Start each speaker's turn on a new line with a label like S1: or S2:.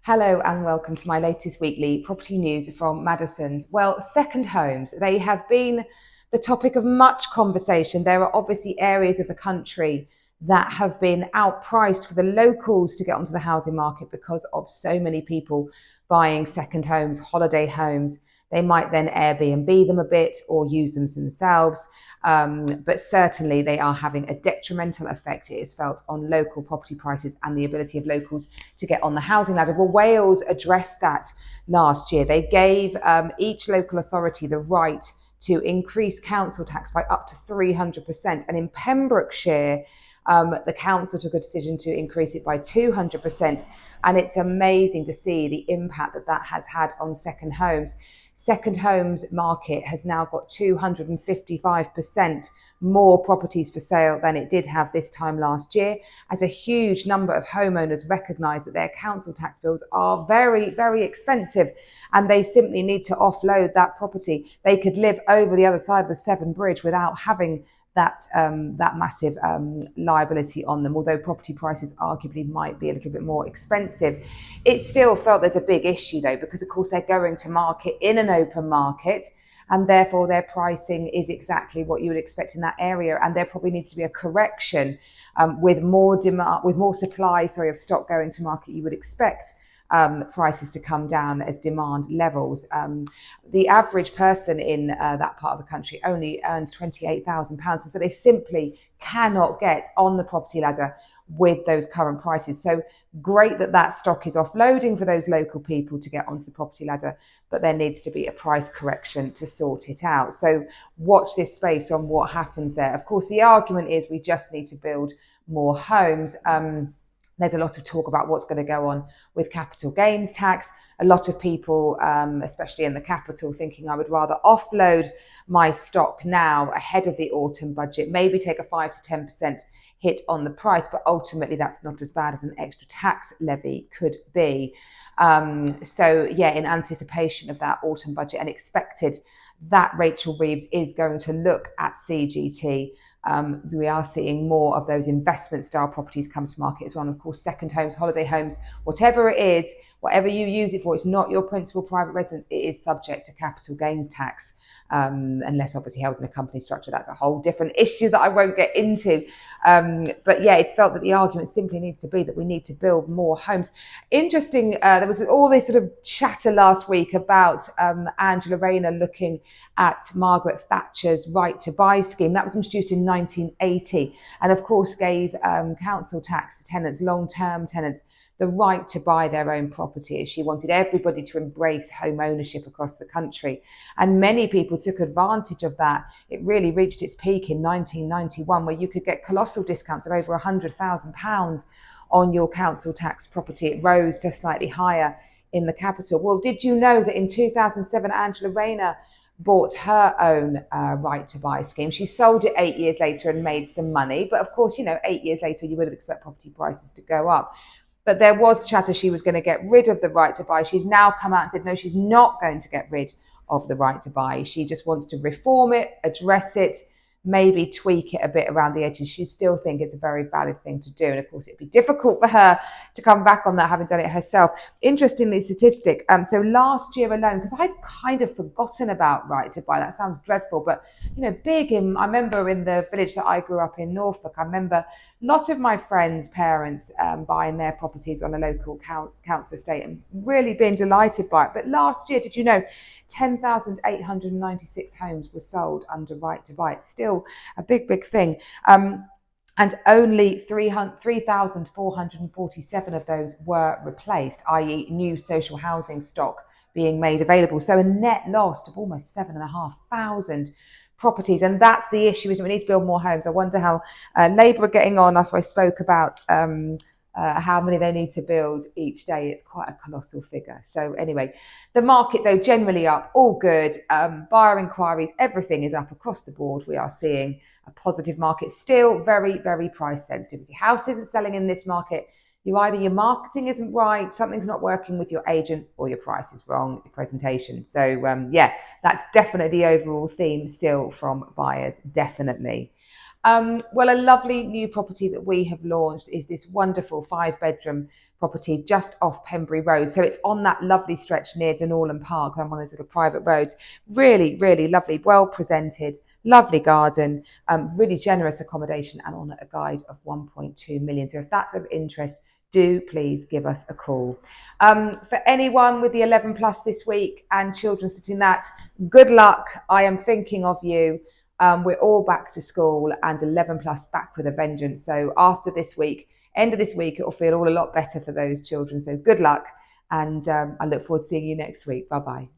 S1: Hello and welcome to my latest weekly property news from Madison's. Well, second homes, they have been the topic of much conversation. There are obviously areas of the country that have been outpriced for the locals to get onto the housing market because of so many people buying second homes, holiday homes. They might then Airbnb them a bit or use them themselves. But certainly they are having a detrimental effect, it is felt, on local property prices and the ability of locals to get on the housing ladder. Well, Wales addressed that last year. They gave each local authority the right to increase council tax by up to 300%. And in Pembrokeshire, the council took a decision to increase it by 200%. And it's amazing to see the impact that that has had on second homes. Second homes market has now got 255% more properties for sale than it did have this time last year, as a huge number of homeowners recognise that their council tax bills are very, very expensive and they simply need to offload that property. They could live over the other side of the Severn Bridge without having that massive liability on them. Although property prices arguably might be a little bit more expensive, it still felt there's a big issue though, because of course they're going to market in an open market, and therefore their pricing is exactly what you would expect in that area. And there probably needs to be a correction with more demand, with more supply, of stock going to market. You would expect prices to come down as demand levels. The average person in that part of the country only earns £28,000, and so they simply cannot get on the property ladder with those current prices. So great that that stock is offloading for those local people to get onto the property ladder, but there needs to be a price correction to sort it out. So watch this space on what happens there. Of course, the argument is we just need to build more homes. There's a lot of talk about what's going to go on with capital gains tax. A lot of people, especially in the capital, thinking I would rather offload my stock now ahead of the autumn budget, maybe take a 5 to 10% hit on the price, but ultimately that's not as bad as an extra tax levy could be. So yeah, in anticipation of that autumn budget and expected that Rachel Reeves is going to look at CGT, we are seeing more of those investment style properties come to market as well. And of course, second homes, holiday homes, whatever it is, whatever you use it for, it's not your principal private residence, it is subject to capital gains tax, unless obviously held in a company structure. That's a whole different issue that I won't get into. But yeah, it's felt that the argument simply needs to be that we need to build more homes. Interesting, there was all this sort of chatter last week about Angela Rayner looking at Margaret Thatcher's right to buy scheme. That was introduced in 1980 and of course gave council tax tenants, long-term tenants, the right to buy their own property. She wanted everybody to embrace home ownership across the country. And many people took advantage of that. It really reached its peak in 1991, where you could get colossal discounts of over £100,000 on your council tax property. It rose to slightly higher in the capital. Well, did you know that in 2007, Angela Rayner bought her own right to buy scheme? She sold it 8 years later and made some money. But of course, 8 years later, you would have expected property prices to go up. But there was chatter she was going to get rid of the right to buy. She's now come out and said, no, she's not going to get rid of the right to buy. She just wants to reform it, address it, maybe tweak it a bit around the edges. She still thinks it's a very valid thing to do. And of course, it'd be difficult for her to come back on that, having done it herself. Interestingly, statistic. So last year alone, because I'd kind of forgotten about right to buy, that sounds dreadful, but I remember in the village that I grew up in, Norfolk, I remember lots of my friends' parents buying their properties on a local council estate and really being delighted by it. But last year, did you know, 10,896 homes were sold under right to buy? It's still a big, big thing. And only 3,447 of those were replaced, i.e. new social housing stock being made available. So a net loss of almost 7,500 properties. And that's the issue, isn't it? We need to build more homes. I wonder how Labour are getting on. That's why I spoke about how many they need to build each day. It's quite a colossal figure. So anyway, the market though generally up, all good. Buyer inquiries, everything is up across the board. We are seeing a positive market, still very, very price sensitive. If your house isn't selling in this market, either your marketing isn't right, something's not working with your agent, or your price is wrong, your presentation. So yeah, that's definitely the overall theme still from buyers, definitely. Well, a lovely new property that we have launched is this wonderful 5-bedroom property just off Pembury Road. So it's on that lovely stretch near Denallen Park, on one of those little private roads. Really, really lovely, well presented, lovely garden, really generous accommodation, and on a guide of 1.2 million. So if that's of interest, do please give us a call. For anyone with the 11 plus this week and children sitting that, good luck. I am thinking of you. We're all back to school and 11 plus back with a vengeance. So after this week, end of this week, it will feel all a lot better for those children. So good luck. And I look forward to seeing you next week. Bye bye.